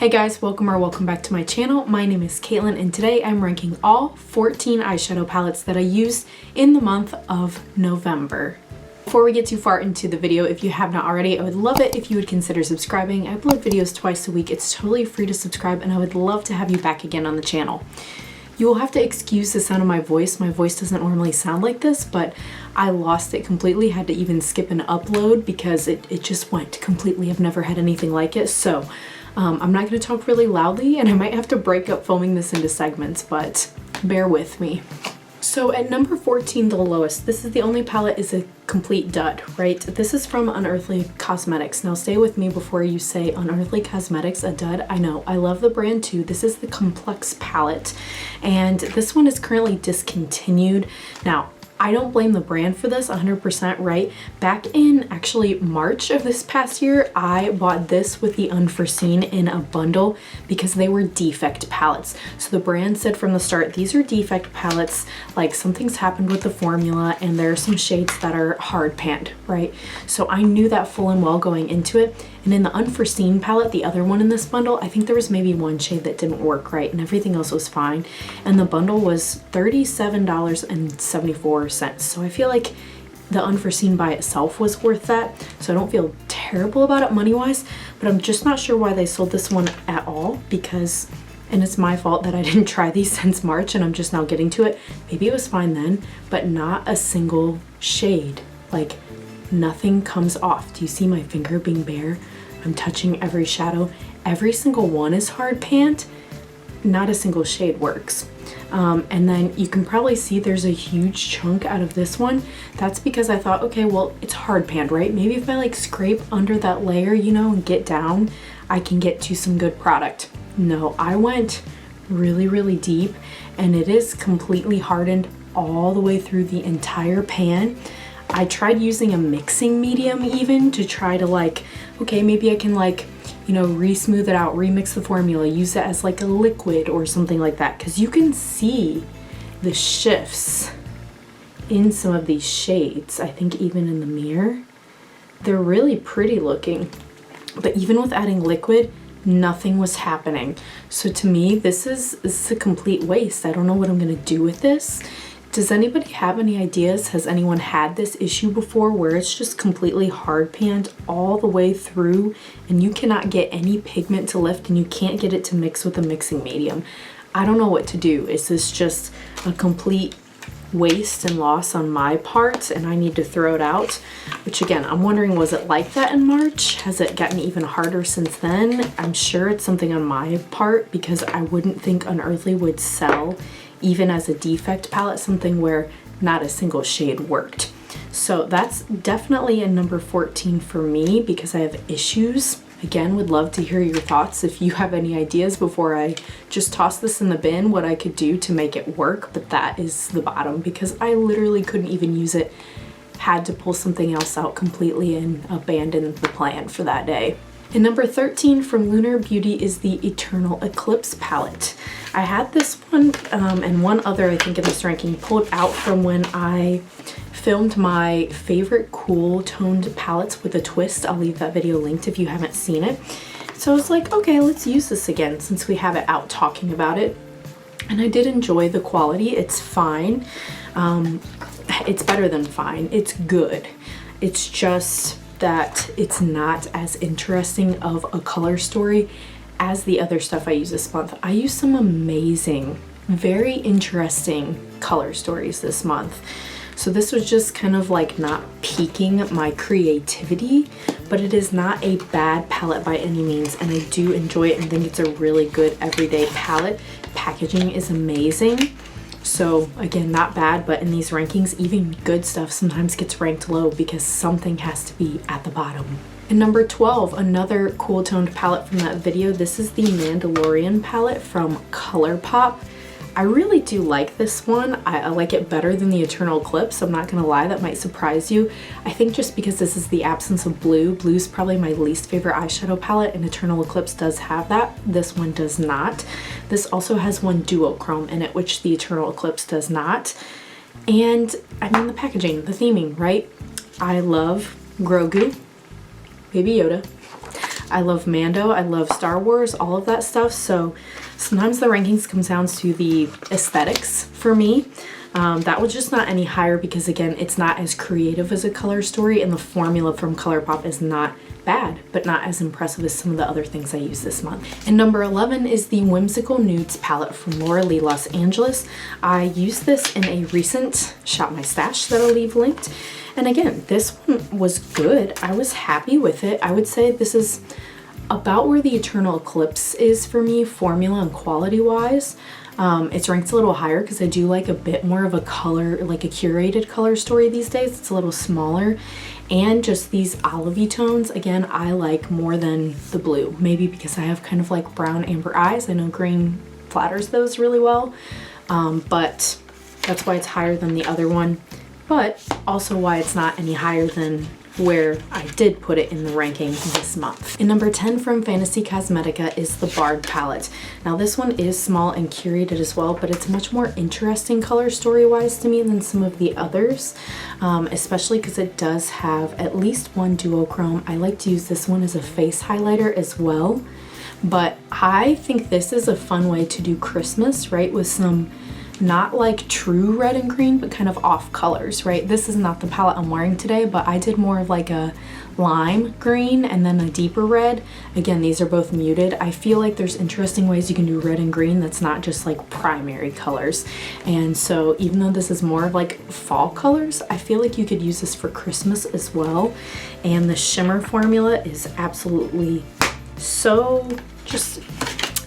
Hey guys, welcome back to my channel. My name is Caitlin and today I'm ranking all 14 eyeshadow palettes that I used in the month of November. Before we get too far into the video, if you have not already, I would love it if you would consider subscribing. I upload videos twice a week. It's totally free to subscribe and I would love to have you back again on the channel. You will have to excuse the sound of my voice. My voice doesn't normally sound like this, but I lost it completely. Had to even skip an upload because it just went completely. I've never had anything like it. So I'm not going to talk really loudly and I might have to break up filming this into segments, but bear with me. So at number 14, the lowest, this is the only palette is a complete dud, right? This is from Unearthly Cosmetics. Now stay with me before you say Unearthly Cosmetics, a dud. I know, I love the brand too. This is the Complex palette and this one is currently discontinued. Now, I don't blame the brand for this 100%, right? Back in actually March of this past year, I bought this with the Unforeseen in a bundle because they were defect palettes. So the brand said from the start, these are defect palettes, like something's happened with the formula and there are some shades that are hard panned, right? So I knew that full and well going into it. And in the Unforeseen palette, the other one in this bundle, I think there was maybe one shade that didn't work right and everything else was fine. And the bundle was $37.74. So I feel like the Unforeseen by itself was worth that. So I don't feel terrible about it money-wise, but I'm just not sure why they sold this one at all because, and it's my fault that I didn't try these since March and I'm just now getting to it. Maybe it was fine then, but not a single shade. Like nothing comes off. Do you see my finger being bare? I'm touching every shadow. Every single one is hard panned. Not a single shade works. And then you can probably see there's a huge chunk out of this one. That's because I thought, okay, well, it's hard panned, right? Maybe if I like scrape under that layer, you know, and get down, I can get to some good product. No, I went really, really deep and it is completely hardened all the way through the entire pan. I tried using a mixing medium even to try to like, okay, maybe I can like, you know, re-smooth it out, remix the formula, use it as like a liquid or something like that. Because you can see the shifts in some of these shades. I think even in the mirror, they're really pretty looking. But even with adding liquid, nothing was happening. So to me, this is a complete waste. I don't know what I'm gonna do with this. Does anybody have any ideas? Has anyone had this issue before where it's just completely hard panned all the way through and you cannot get any pigment to lift and you can't get it to mix with a mixing medium? I don't know what to do. Is this just a complete waste and loss on my part and I need to throw it out? Which again, I'm wondering, was it like that in March? Has it gotten even harder since then? I'm sure it's something on my part because I wouldn't think Unearthly would sell even as a defect palette, something where not a single shade worked. So that's definitely a number 14 for me because I have issues. Again, would love to hear your thoughts if you have any ideas before I just toss this in the bin, what I could do to make it work, but that is the bottom because I literally couldn't even use it. Had to pull something else out completely and abandon the plan for that day. And number 13 from Lunar Beauty is the Eternal Eclipse palette. I had this one and one other, I think, in this ranking pulled out from when I filmed my favorite cool toned palettes with a twist. I'll leave that video linked if you haven't seen it. So I was like, okay, let's use this again since we have it out talking about it. And I did enjoy the quality. It's fine. It's better than fine. It's good. It's just that it's not as interesting of a color story as the other stuff I use this month. I use some amazing, very interesting color stories this month. So this was just kind of like not piquing my creativity, but it is not a bad palette by any means and I do enjoy it and think it's a really good everyday palette. Packaging is amazing. So again, not bad, but in these rankings, even good stuff sometimes gets ranked low because something has to be at the bottom. And number 12, another cool toned palette from that video. This is the Mandalorian palette from ColourPop. I really do like this one. I like it better than the Eternal Eclipse. I'm not gonna lie, that might surprise you. I think just because this is the absence of blue. Blue's probably my least favorite eyeshadow palette and Eternal Eclipse does have that. This one does not. This also has one duochrome in it, which the Eternal Eclipse does not. And I mean the packaging, the theming, right? I love Grogu, Baby Yoda. I love Mando, I love Star Wars, all of that stuff. So sometimes the rankings comes down to the aesthetics for me. That was just not any higher because again, it's not as creative as a Color Story, and the formula from ColourPop is not bad, but not as impressive as some of the other things I used this month. And number 11 is the Whimsical Nudes palette from Laura Lee Los Angeles. I used this in a recent Shop My Stash that I'll leave linked. And again, this one was good. I was happy with it. I would say this is about where the Eternal Eclipse is for me, formula and quality wise. It's ranked a little higher because I do like a bit more of a color, like a curated Color Story these days. It's a little smaller, and just these olivey tones, again, I like more than the blue. Maybe because I have kind of like brown amber eyes. I know green flatters those really well, but that's why it's higher than the other one, but also why it's not any higher than where I did put it in the ranking this month. And number 10 from Fantasy Cosmetica is the Bard palette. Now this one is small and curated as well, but it's much more interesting Color Story wise to me than some of the others, especially because it does have at least one duochrome. I like to use this one as a face highlighter as well, but I think this is a fun way to do Christmas, right, with some not like true red and green, but kind of off colors, right? This is not the palette I'm wearing today, but I did more of like a lime green and then a deeper red. Again, these are both muted. I feel like there's interesting ways you can do red and green that's not just like primary colors. And so even though this is more of like fall colors, I feel like you could use this for Christmas as well. And the shimmer formula is absolutely so just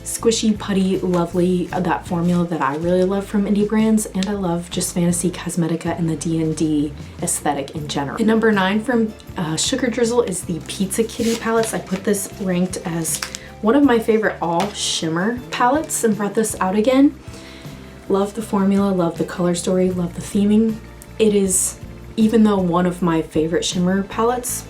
squishy, putty, lovely, that formula that I really love from indie brands, and I love just Fantasy Cosmetica and the D&D aesthetic in general. And number 9 from Sugar Drizzle is the Pizza Kitty palettes. I put this ranked as one of my favorite all shimmer palettes and brought this out again. Love the formula, love the Color Story, love the theming. It is, even though one of my favorite shimmer palettes,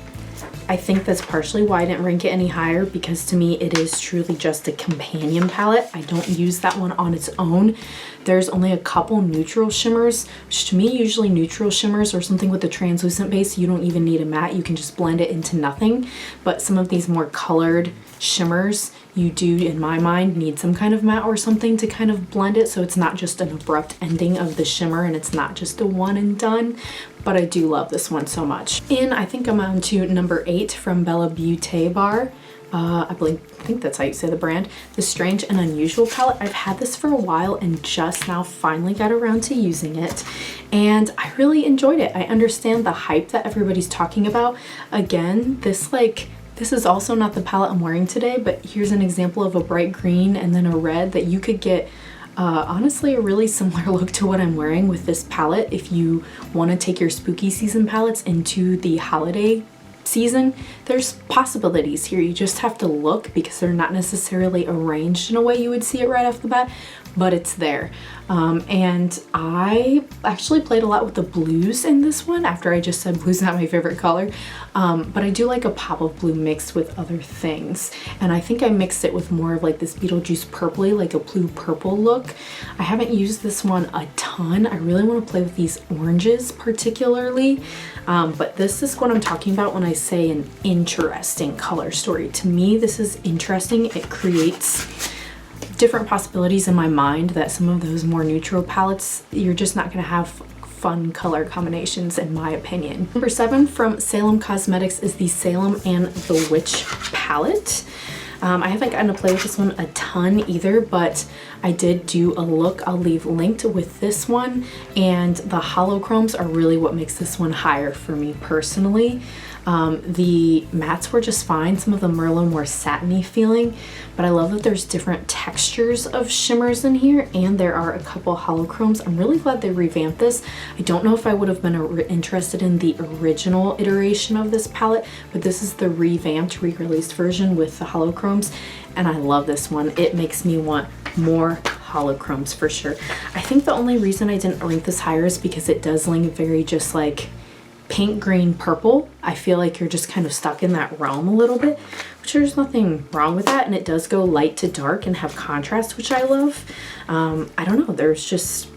I think that's partially why I didn't rank it any higher, because to me it is truly just a companion palette. I don't use that one on its own. There's only a couple neutral shimmers, which to me usually neutral shimmers or something with a translucent base, you don't even need a matte, you can just blend it into nothing. But some of these more colored shimmers, you do, in my mind, need some kind of matte or something to kind of blend it, so it's not just an abrupt ending of the shimmer and it's not just a one and done. But I do love this one so much. And I think I'm on to number 8 from Bella Beauté Bar. I think that's how you say the brand. The Strange and Unusual palette. I've had this for a while and just now finally got around to using it, and I really enjoyed it. I understand the hype that everybody's talking about. Again, this is also not the palette I'm wearing today, but here's an example of a bright green and then a red that you could get honestly a really similar look to what I'm wearing with this palette if you want to take your spooky season palettes into the holiday season. There's possibilities here. You just have to look because they're not necessarily arranged in a way you would see it right off the bat, but it's there. And I actually played a lot with the blues in this one after I just said blue's not my favorite color. But I do like a pop of blue mixed with other things. And I think I mixed it with more of like this Beetlejuice purpley, like a blue purple look. I haven't used this one a ton. I really want to play with these oranges particularly. But this is what I'm talking about when I say an interesting Color Story. To me, this is interesting. It creates different possibilities in my mind that some of those more neutral palettes, you're just not going to have fun color combinations in my opinion. Number 7 from Salem Cosmetics is the Salem and the Witch palette. I haven't gotten to play with this one a ton either, but I did do a look I'll leave linked with this one, and the holochromes are really what makes this one higher for me personally. The mattes were just fine. Some of them were a little more satiny feeling, but I love that there's different textures of shimmers in here, and there are a couple holochromes. I'm really glad they revamped this. I don't know if I would have been interested in the original iteration of this palette, but this is the revamped, re-released version with the holochromes, and I love this one. It makes me want more holochromes for sure. I think the only reason I didn't rank this higher is because it does lean very just like pink, green, purple. I feel like you're just kind of stuck in that realm a little bit, which there's nothing wrong with that, and it does go light to dark and have contrast, which I love. I don't know, there's just,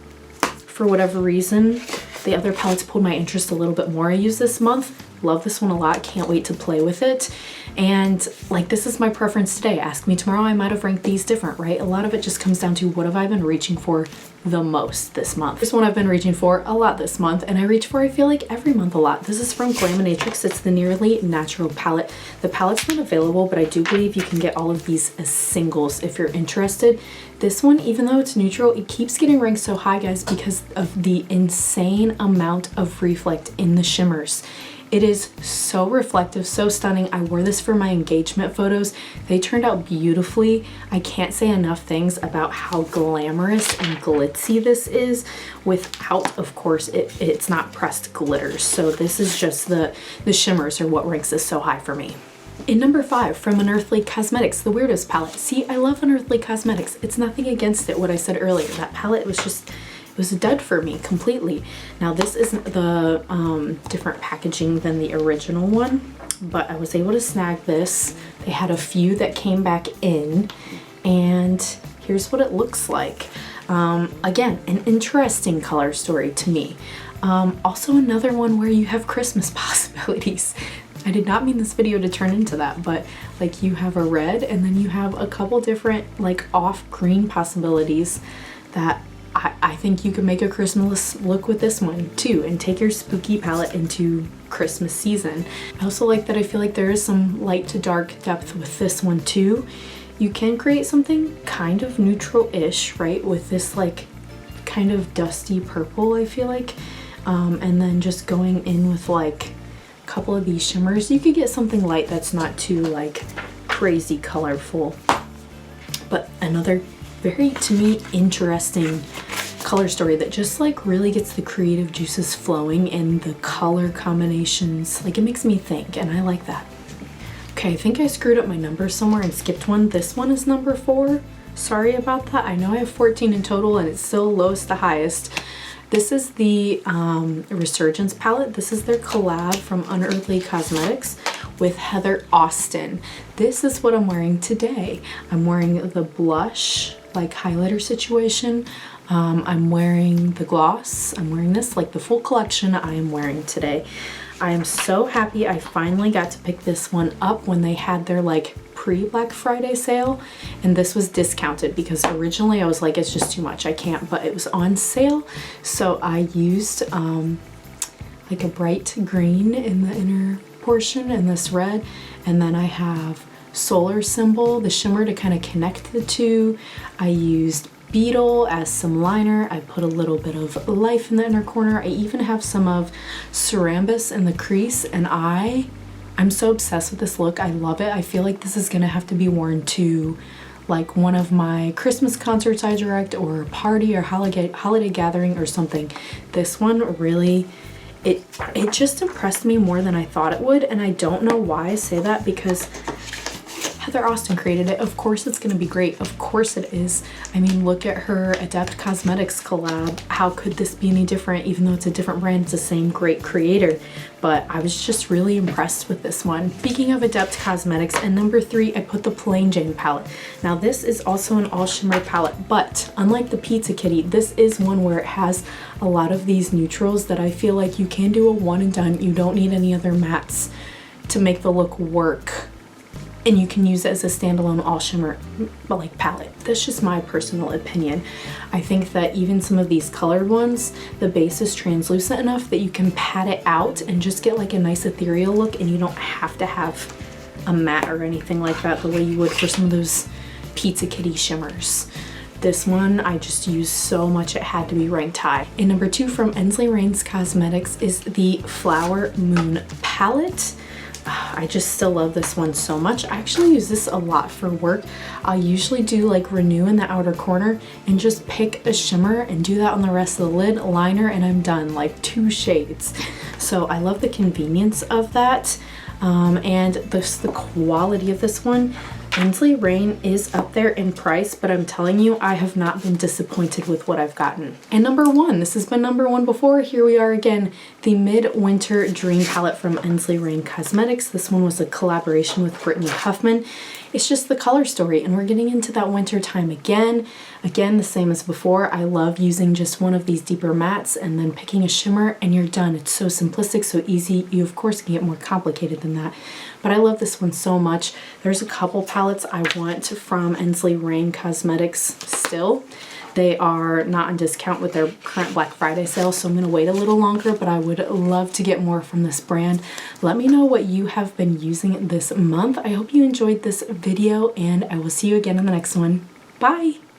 for whatever reason, the other palettes pulled my interest a little bit more I used this month. Love this one a lot, can't wait to play with it. And like, this is my preference today. Ask me tomorrow, I might have ranked these different, right? A lot of it just comes down to what have I been reaching for the most this month. This one I've been reaching for a lot this month, and I reach for, I feel like, every month a lot. This is from Glaminatrix. It's the Nearly Natural palette. The palette's not available, but I do believe you can get all of these as singles if you're interested. This one, even though it's neutral, it keeps getting ranked so high, guys, because of the insane amount of reflect in the shimmers. It is so reflective, so stunning. I wore this for my engagement photos. They turned out beautifully. I can't say enough things about how glamorous and glitzy this is without, of course, it's not pressed glitters. So this is just the shimmers are what ranks this so high for me. In number 5, from Unearthly Cosmetics, the Weirdos palette. See, I love Unearthly Cosmetics. It's nothing against it, what I said earlier. That palette was just, it was a dud for me completely. Now this isn't the different packaging than the original one, but I was able to snag this. They had a few that came back in, and here's what it looks like. Again, an interesting color story to me. Also another one where you have Christmas possibilities. I did not mean this video to turn into that, but like, you have a red and then you have a couple different like off green possibilities that I think you could make a Christmas look with this one too, and take your spooky palette into Christmas season. I also like that I feel like there is some light to dark depth with this one too. You can create something kind of neutral-ish, right, with this like kind of dusty purple, I feel like, and then just going in with like a couple of these shimmers. You could get something light that's not too like crazy colorful. But another very, to me, interesting color story that just like really gets the creative juices flowing and the color combinations. Like, it makes me think, and I like that. Okay, I think I screwed up my numbers somewhere and skipped one. This one is number 4. Sorry about that. I know I have 14 in total and it's still lowest to highest. This is the Resurgence palette. This is their collab from Unearthly Cosmetics with Heather Austin. This is what I'm wearing today. I'm wearing the blush, like highlighter situation. I'm wearing the gloss. I'm wearing this, like the full collection I am wearing today. I am so happy I finally got to pick this one up when they had their like pre-Black Friday sale, and this was discounted because originally I was like, it's just too much, I can't, but it was on sale. So I used like a bright green in the inner portion and this red, and then I have Solar Symbol, the shimmer, to kind of connect the two. I used Beetle as some liner. I put a little bit of Life in the inner corner. I even have some of Cerambus in the crease, and I'm so obsessed with this look. I love it. I feel like this is gonna have to be worn to like one of my Christmas concerts I direct, or a party or holiday gathering or something. This one really, it just impressed me more than I thought it would, and I don't know why I say that, because Heather Austin created it. Of course it's gonna be great. Of course it is. I mean, look at her Adept Cosmetics collab. How could this be any different? Even though it's a different brand, it's the same great creator. But I was just really impressed with this one. Speaking of Adept Cosmetics, and number 3, I put the Plain Jane palette. Now this is also an all shimmer palette, but unlike the Pizza Kitty, this is one where it has a lot of these neutrals that I feel like you can do a one and done. You don't need any other mattes to make the look work. And you can use it as a standalone all shimmer like palette. That's just my personal opinion. I think that even some of these colored ones, the base is translucent enough that you can pat it out and just get like a nice ethereal look, and you don't have to have a matte or anything like that the way you would for some of those Pizza Kitty shimmers. This one I just used so much it had to be ranked high. And number 2 from Ensley Rains Cosmetics is the Flower Moon palette. I just still love this one so much. I actually use this a lot for work. I usually do like Renew in the outer corner and just pick a shimmer and do that on the rest of the lid, liner, and I'm done, like 2 shades. So I love the convenience of that. And the quality of this one. Ensley Rain is up there in price, but I'm telling you, I have not been disappointed with what I've gotten. And number 1, this has been number 1 before, here we are again, the Midwinter Dream palette from Ensley Rain Cosmetics. This one was a collaboration with Brittany Huffman. It's just the color story, and we're getting into that winter time again. Again, the same as before. I love using just one of these deeper mattes and then picking a shimmer and you're done. It's so simplistic, so easy. You of course can get more complicated than that, but I love this one so much. There's a couple palettes I want from Ensley Rain Cosmetics still. They are not on discount with their current Black Friday sale, so I'm going to wait a little longer, but I would love to get more from this brand. Let me know what you have been using this month. I hope you enjoyed this video, and I will see you again in the next one. Bye!